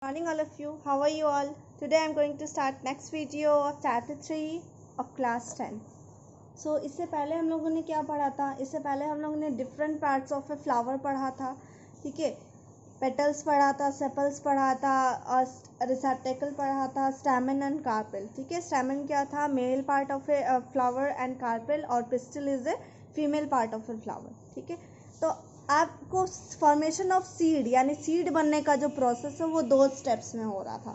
Morning all of you. How are you all? Today I'm going to start next video of chapter 3 of class 10. So इससे पहले हम लोगों ने क्या पढ़ा था? इससे पहले हम लोगों ने different parts of a flower पढ़ा था. ठीक है, पेटल्स पढ़ा था, सेपल्स पढ़ा था और रिसेप्टेकल पढ़ा था, स्टैमेन एंड कार्पेल. ठीक है, स्टैमेन क्या था? Male part of a flower and carpel और pistil is a female part of a flower. ठीक है, तो आपको फॉर्मेशन ऑफ सीड यानी सीड बनने का जो प्रोसेस है वो 2 स्टेप्स में हो रहा था.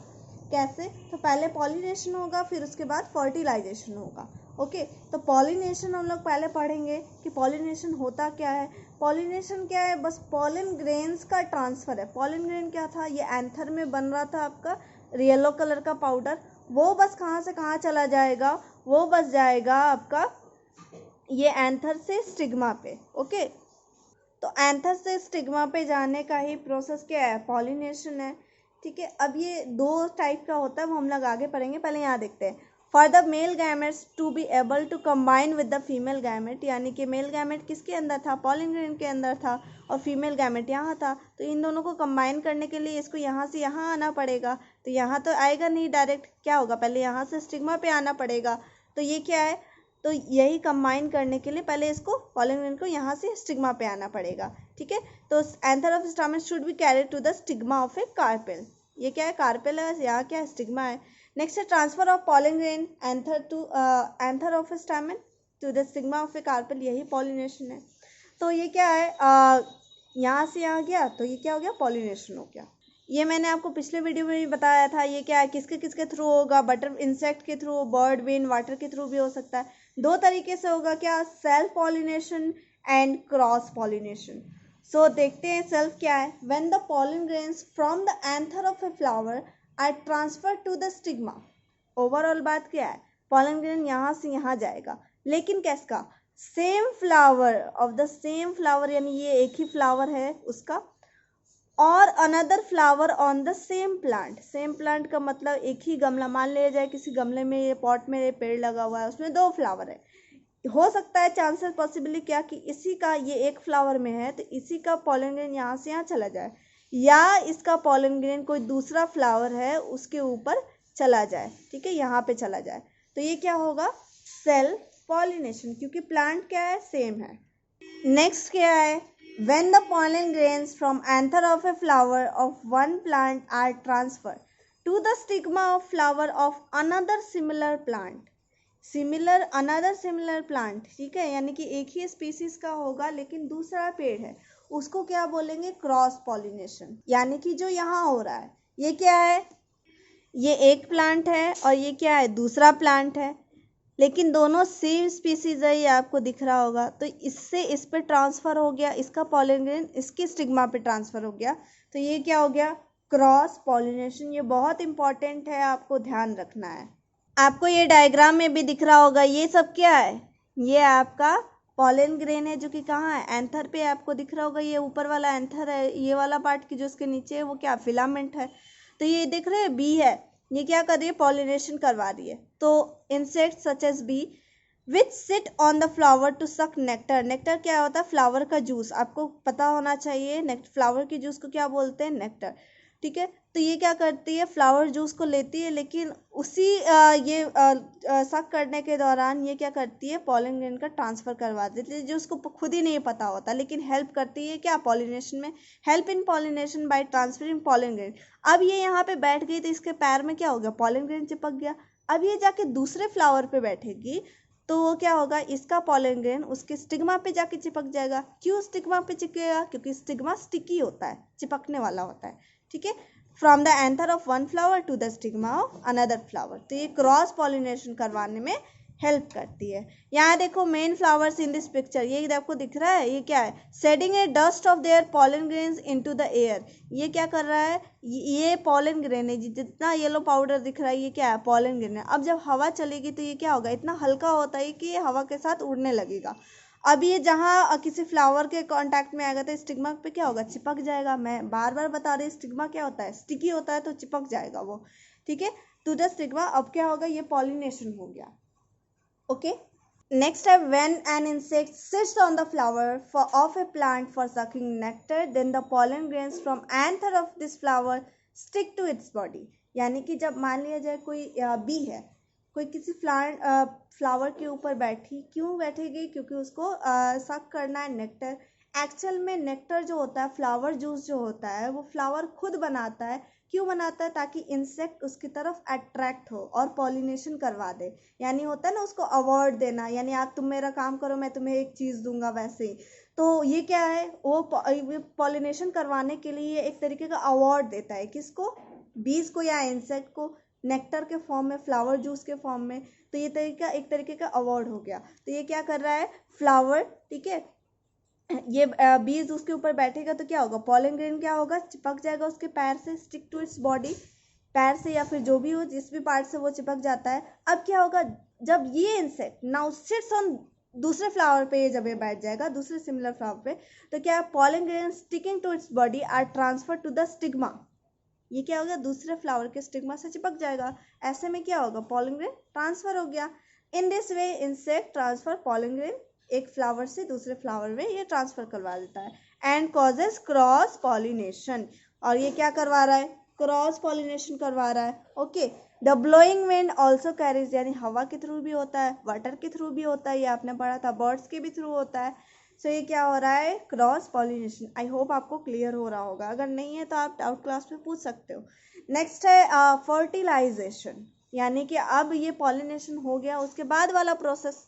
कैसे? तो पहले पॉलिनेशन होगा, फिर उसके बाद फर्टिलाइजेशन होगा. ओके, तो पॉलिनेशन हम लोग पहले पढ़ेंगे कि पॉलिनेशन होता क्या है. पॉलिनेशन क्या है? बस पॉलन ग्रेन्स का ट्रांसफ़र है. पॉलन ग्रेन क्या था? ये एंथर में बन रहा था आपका येलो कलर का पाउडर. वो बस कहाँ से कहाँ चला जाएगा? वो बस जाएगा आपका ये एंथर से स्टिग्मा पे. ओके, तो एंथर से स्टिग्मा पे जाने का ही प्रोसेस क्या है? पॉलिनेशन है. ठीक है, अब ये 2 टाइप का होता है, वो हम लोग आगे पढ़ेंगे. पहले यहाँ देखते हैं. For the male gametes to be able to combine with the female gamete, यानी कि मेल गैमेट किसके अंदर था? पॉलन ग्रेन के अंदर था और फीमेल गैमेट यहाँ था. तो इन दोनों को कंबाइन करने के लिए इसको यहाँ से यहाँ आना पड़ेगा. तो यहाँ तो आएगा नहीं डायरेक्ट, क्या होगा? पहले यहाँ से स्टिग्मा पे आना पड़ेगा. तो ये क्या है? तो यही कंबाइन करने के लिए पहले इसको पॉलन ग्रेन को यहाँ से स्टिग्मा पे आना पड़ेगा. ठीक है, तो anther of stamen should be carried to the stigma of a carpel. ये क्या है? कार्पेल है, यहाँ क्या है? स्टिग्मा है. नेक्स्ट है transfer of pollen grain anther to anther of stamen to the stigma of a carpel, यही पॉलिनेशन है. तो ये क्या है? यहाँ से यहाँ गया तो ये क्या हो गया? पॉलिनेशन हो गया. ये मैंने आपको पिछले वीडियो में भी बताया था. ये क्या है? किसके किसके थ्रू होगा? बटर इंसेक्ट के थ्रू, बर्ड, विंड, वाटर के थ्रू भी हो सकता है. 2 तरीके से होगा. क्या? Self pollination and cross pollination. So देखते हैं सेल्फ क्या है. When the pollen grains from the anther of a flower are transfer to the stigma. Overall बात क्या है? पॉलन ग्रेन यहाँ से यहाँ जाएगा, लेकिन किसका? Same flower of the same flower, यानी ये एक ही फ्लावर है उसका, और another flower on the same plant. Same plant का मतलब एक ही गमला. मान लिया जाए किसी गमले में, ये पॉट में ये पेड़ लगा हुआ है, उसमें 2 फ्लावर है. हो सकता है चांसेस पॉसिबली क्या कि इसी का ये एक फ्लावर में है तो इसी का पॉलन ग्रेन यहाँ से यहाँ चला जाए, या इसका पॉलन ग्रेन कोई दूसरा फ्लावर है उसके ऊपर चला जाए. ठीक है, यहाँ पे चला जाए. तो ये क्या होगा? सेल्फ पॉलिनेशन, क्योंकि प्लांट क्या है? सेम है. नेक्स्ट क्या है? When the pollen grains from anther of a flower of one plant are transferred to the stigma of flower of another similar plant. Similar another similar plant. ठीक है, यानी कि एक ही स्पीसीज का होगा लेकिन दूसरा पेड़ है, उसको क्या बोलेंगे? Cross pollination. यानी कि जो यहाँ हो रहा है ये क्या है? ये एक प्लांट है और ये क्या है? दूसरा प्लांट है, लेकिन दोनों सेम स्पीसीज है. ये आपको दिख रहा होगा. तो इससे इस पे ट्रांसफ़र हो गया, इसका पॉलन ग्रेन इसकी स्टिग्मा पे ट्रांसफ़र हो गया. तो ये क्या हो गया? Cross pollination. ये बहुत इंपॉर्टेंट है, आपको ध्यान रखना है. आपको ये डायग्राम में भी दिख रहा होगा. ये सब क्या है? ये आपका पॉलन ग्रेन है जो कि कहाँ है? एंथर पे आपको दिख रहा होगा. ये ऊपर वाला एंथर है, ये वाला पार्ट की जो उसके नीचे है वो क्या? फिलामेंट है. तो ये देख रहे हैं बी है, ये क्या कर रही है? पॉलिनेशन करवा रही है. तो insect such as bee which sit on the flower to suck nectar. Nectar क्या होता है? फ्लावर का जूस. आपको पता होना चाहिए फ्लावर के जूस को क्या बोलते हैं? नेक्टर. ठीक है, तो ये क्या करती है? फ्लावर जूस को लेती है, लेकिन उसी ये सक करने के दौरान ये क्या करती है? पॉलन ग्रेन का ट्रांसफ़र करवा देती है, जो उसको खुद ही नहीं पता होता, लेकिन हेल्प करती है क्या? पॉलिनेशन में. Help in pollination by transferring pollen grain. अब ये यहाँ पे बैठ गई तो इसके पैर में क्या हो गया? पॉलन ग्रेन चिपक गया. अब ये जाके दूसरे फ्लावर पे बैठेगी तो वो क्या होगा? इसका पॉलन ग्रेन उसके स्टिग्मा पे जाके चिपक जाएगा. क्यों स्टिग्मा पे चिपकेगा? क्योंकि स्टिग्मा स्टिकी होता है, चिपकने वाला होता है. ठीक है, from the anther of one flower to the stigma of another flower. तो ये क्रॉस पॉलिनेशन करवाने में हेल्प करती है. यहाँ देखो main flowers in this picture, ये आपको दिख रहा है. ये क्या है? Shedding a dust of their pollen grains into the air. ये क्या कर रहा है? ये पॉलन ग्रेन है. जितना येलो पाउडर दिख रहा है ये क्या है? पॉलन ग्रेन है. अब जब हवा चलेगी तो ये क्या होगा? इतना हल्का होता है कि ये हवा के साथ उड़ने लगेगा. अब ये जहाँ किसी फ्लावर के कांटेक्ट में आएगा तो स्टिग्मा पे क्या होगा? चिपक जाएगा. मैं बार बार बता रही हूँ, स्टिग्मा क्या होता है? स्टिकी होता है, तो चिपक जाएगा वो. ठीक है, टू द स्टिग्मा. अब क्या होगा? ये पॉलिनेशन हो गया. ओके, नेक्स्ट है when an insect sits on the flower of a plant for sucking nectar, then the pollen grains from anther of this flower stick to its body, यानी कि जब मान लिया जाए कोई बी है, कोई किसी फ्लावर के ऊपर बैठी, क्यों बैठेगी, क्योंकि उसको सक करना है नेक्टर। एक्चुअल में नेक्टर जो होता है, फ्लावर जूस जो होता है, वो फ्लावर खुद बनाता है। क्यों बनाता है? ताकि इंसेक्ट उसकी तरफ अट्रैक्ट हो और पॉलिनेशन करवा दे। यानी होता है ना उसको अवार्ड देना, यानी आप तुम मेरा काम करो मैं तुम्हें एक चीज़ दूंगा, वैसे ही। तो ये क्या है, वो पॉलिनेशन करवाने के लिए एक तरीके का अवार्ड देता है। किसको? बीज को या इंसेक्ट को, नेक्टर के फॉर्म में, फ्लावर जूस के फॉर्म में। तो ये तरीका एक तरीके का अवार्ड हो गया। तो ये क्या कर रहा है? फ्लावर, ठीक है, ये बीज उसके ऊपर बैठेगा तो क्या होगा? पॉलन ग्रेन क्या होगा? चिपक जाएगा उसके पैर से, स्टिक टू इट्स बॉडी, पैर से या फिर जो भी हो, जिस भी पार्ट से वो चिपक जाता है। अब क्या होगा? जब ये इंसेक्ट नाउ सिट्स ऑन दूसरे फ्लावर पे, जब ये बैठ जाएगा दूसरे सिमिलर फ्लावर पे, तो क्या pollen grain sticking to its body are transfer to the stigma. ये क्या हो गया? दूसरे फ्लावर के स्टिग्मा से चिपक जाएगा। ऐसे में क्या होगा? पॉलन ग्रेन ट्रांसफर हो गया। In this way insect transfer pollen grain, एक फ्लावर से दूसरे फ्लावर में ये ट्रांसफर करवा देता है, एंड कॉजेस क्रॉस पॉलिनेशन। और ये क्या करवा रहा है? क्रॉस पॉलिनेशन करवा रहा है। Okay, the blowing wind also carries, यानी हवा के थ्रू भी होता है, वाटर के थ्रू भी होता है, ये आपने पढ़ा था, बर्ड्स के भी थ्रू होता है। सो ये क्या हो रहा है? Cross pollination. आई होप आपको क्लियर हो रहा होगा, अगर नहीं है तो आप डाउट क्लास में पूछ सकते हो। नेक्स्ट है फर्टिलाइजेशन, यानी कि अब ये पॉलिनेशन हो गया, उसके बाद वाला प्रोसेस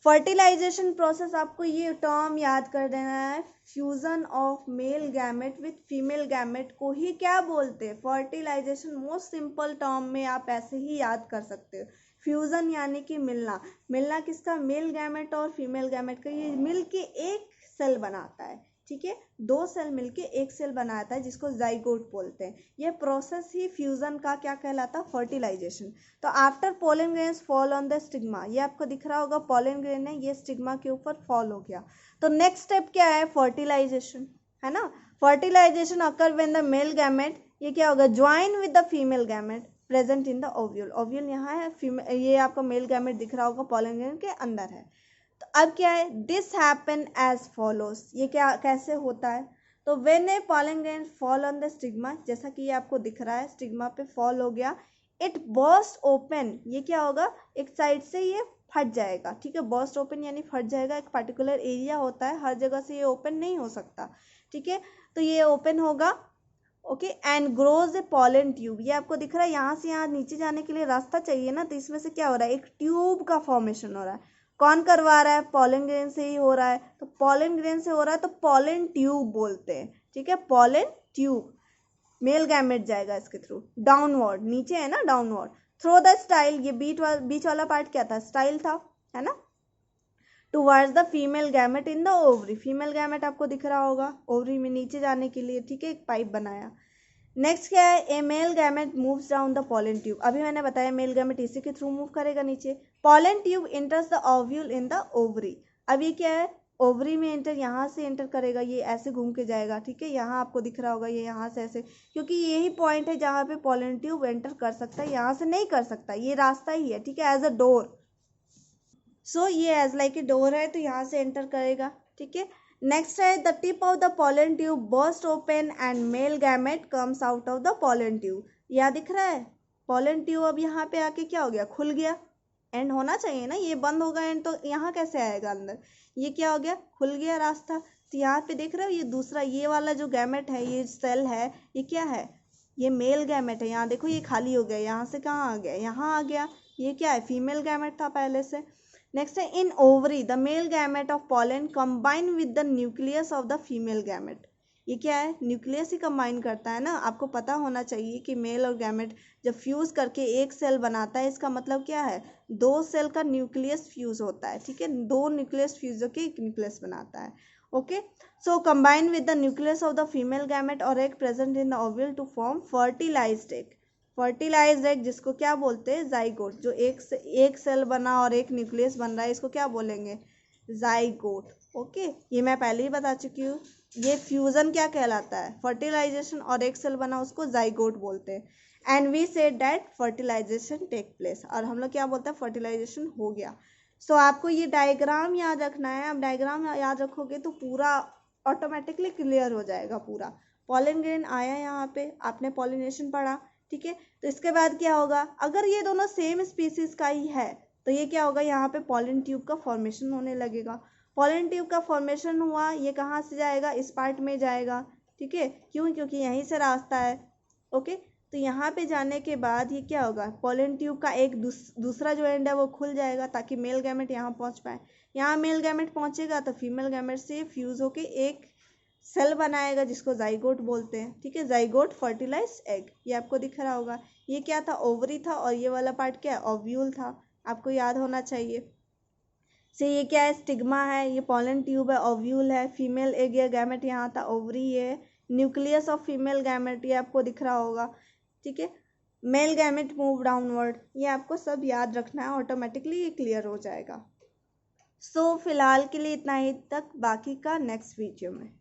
फर्टिलाइजेशन प्रोसेस। आपको ये टर्म याद कर देना है, fusion of male gamete with female gamete को ही क्या बोलते हैं? फर्टिलाइजेशन। मोस्ट सिंपल टर्म में आप ऐसे ही याद कर सकते हो। फ्यूजन यानी कि मिलना, मिलना किसका? मेल गैमेट और फीमेल गैमेट का, ये मिल के एक सेल बनाता है, ठीक है, दो सेल मिलके एक सेल बनाता है, जिसको जाइगोट बोलते हैं। ये प्रोसेस ही फ्यूजन का क्या कहलाता? फर्टिलाइजेशन। तो after pollen grains fall on the stigma, ये आपको दिख रहा होगा, पोलन ग्रेन है, ये स्टिग्मा के ऊपर फॉल हो गया। तो नेक्स्ट स्टेप क्या है? फर्टिलाइजेशन, है ना। Fertilisation occur when the male gamete, ये क्या होगा? Join with the female gamete present in the ovule. Ovule यहाँ है, फीमेल, ये आपको मेल गैमेट दिख रहा होगा, पोलन ग्रेन के अंदर है। तो अब क्या है? दिस हैपन एज फॉलोज, ये क्या कैसे होता है? तो when A pollen grain fall on the stigma, जैसा कि ये आपको दिख रहा है, स्टिग्मा पे फॉल हो गया, इट बर्स्ट ओपन, ये क्या होगा? एक साइड से ये फट जाएगा, ठीक है, बर्स्ट ओपन यानी फट जाएगा। एक पर्टिकुलर एरिया होता है, हर जगह से ये ओपन नहीं हो सकता, ठीक है, तो ये ओपन होगा। Okay, and grows A pollen tube, ये आपको दिख रहा है, यहाँ से यहाँ नीचे जाने के लिए रास्ता चाहिए ना, तो इसमें से क्या हो रहा है? एक ट्यूब का फॉर्मेशन हो रहा है। कौन करवा रहा है? पोलन ग्रेन से ही हो रहा है। तो पोलन ग्रेन से हो रहा है तो पोलन ट्यूब बोलते हैं, ठीक है, पोलन ट्यूब। मेल गैमेट जाएगा इसके थ्रू डाउनवर्ड, नीचे है ना, डाउनवर्ड थ्रो द स्टाइल, ये बीच वाला पार्ट क्या था? स्टाइल था, है ना, towards the female gamete in the ovary, female gamete आपको दिख रहा होगा, ओवरी में नीचे जाने के लिए, ठीक है, एक पाइप बनाया। नेक्स्ट क्या है? A male gamete moves down the pollen tube, अभी मैंने बताया मेल गैमेट इसी के थ्रू मूव करेगा नीचे। Pollen tube enters the ovule in the ovary, अब ये क्या है? ओवरी में एंटर, यहाँ से एंटर करेगा, ये ऐसे घूम के जाएगा, ठीक है, यहाँ आपको दिख रहा होगा, ये यहाँ से ऐसे, क्योंकि यही पॉइंट है जहाँ पे पोलन ट्यूब एंटर कर सकता है, यहाँ से नहीं कर सकता, ये रास्ता ही है, ठीक है, एज अ डोर। सो ये एज लाइक ए डोर है, तो यहाँ से एंटर करेगा, ठीक है। नेक्स्ट है the tip of the pollen tube burst open and male gamete comes out of the pollen tube, यह दिख रहा है, पोलन ट्यूब अब यहाँ पे आके क्या हो गया? खुल गया, एंड होना चाहिए ना, ये बंद होगा एंड, तो यहाँ कैसे आएगा अंदर? ये क्या हो गया? खुल गया रास्ता। तो यहाँ पे देख रहे हो, ये दूसरा, ये वाला जो गैमेट है, ये सेल है, ये क्या है? ये मेल गैमेट है, यहाँ देखो ये खाली हो गया, यहाँ से कहाँ आ गया? यहाँ आ गया, ये क्या है? फीमेल गैमेट था पहले से। नेक्स्ट है in ovary the male gamete of pollen combine with the nucleus of the female gamete, ये क्या है? न्यूक्लियस ही कंबाइन करता है ना, आपको पता होना चाहिए कि मेल और गैमेट जब फ्यूज करके एक सेल बनाता है, इसका मतलब क्या है? दो सेल का न्यूक्लियस फ्यूज होता है, ठीक है, दो न्यूक्लियस फ्यूज होकर एक न्यूक्लियस बनाता है। Okay, so combine with the nucleus of the female gamete और egg present in the ovule to form fertilised egg, fertilised egg जिसको क्या बोलते हैं? जाइगोट, जो एक सेल बना और एक न्यूक्लियस बन रहा है, इसको क्या बोलेंगे? जाइगोट। ओके, ये मैं पहले ही बता चुकी हूँ, ये फ्यूजन क्या कहलाता है? फर्टिलाइजेशन, और एक सेल बना उसको जाइगोट बोलते हैं। And we said that fertilisation take place, और हम लोग क्या बोलते हैं? फर्टिलाइजेशन हो गया। सो आपको ये डायग्राम याद रखना है, अब डायग्राम याद रखोगे तो पूरा ऑटोमेटिकली क्लियर हो जाएगा पूरा। पॉलन ग्रेन आया यहाँ पे, आपने पॉलिनेशन पढ़ा, ठीक है। तो इसके बाद क्या होगा, अगर ये दोनों सेम स्पीसीज का ही है तो ये क्या होगा, यहाँ पे पॉलन ट्यूब का फॉर्मेशन होने लगेगा। पॉलन ट्यूब का फॉर्मेशन हुआ, ये कहाँ से जाएगा, इस पार्ट में जाएगा, ठीक है। क्यों, क्योंकि यहीं से रास्ता है, ओके। तो यहाँ पे जाने के बाद ये क्या होगा, पॉलन ट्यूब का एक दूसरा जो एंड है वो खुल जाएगा ताकि मेल गैमेट यहाँ पहुँच पाए। यहाँ मेल गैमेट पहुँचेगा तो फीमेल गैमेट से फ्यूज होके एक सेल बनाएगा जिसको जाइगोट बोलते हैं, ठीक है। जाइगोट फर्टिलाइज एग, ये आपको दिख रहा होगा। ये क्या था, ओवरी था, और ये वाला पार्ट क्या है, ओव्यूल था, आपको याद होना चाहिए। से ये क्या है, स्टिग्मा है, ये पॉलन ट्यूब है, ओव्यूल है, फीमेल एग या गैमेट यहाँ था, ओवरी है, न्यूक्लियस ऑफ फीमेल गैमेट, ये आपको दिख रहा होगा, ठीक है। मेल गैमेट मूव डाउनवर्ड, ये आपको सब याद रखना है, ऑटोमेटिकली ये क्लियर हो जाएगा। सो फिलहाल के लिए इतना ही तक, बाकी का नेक्स्ट वीडियो में।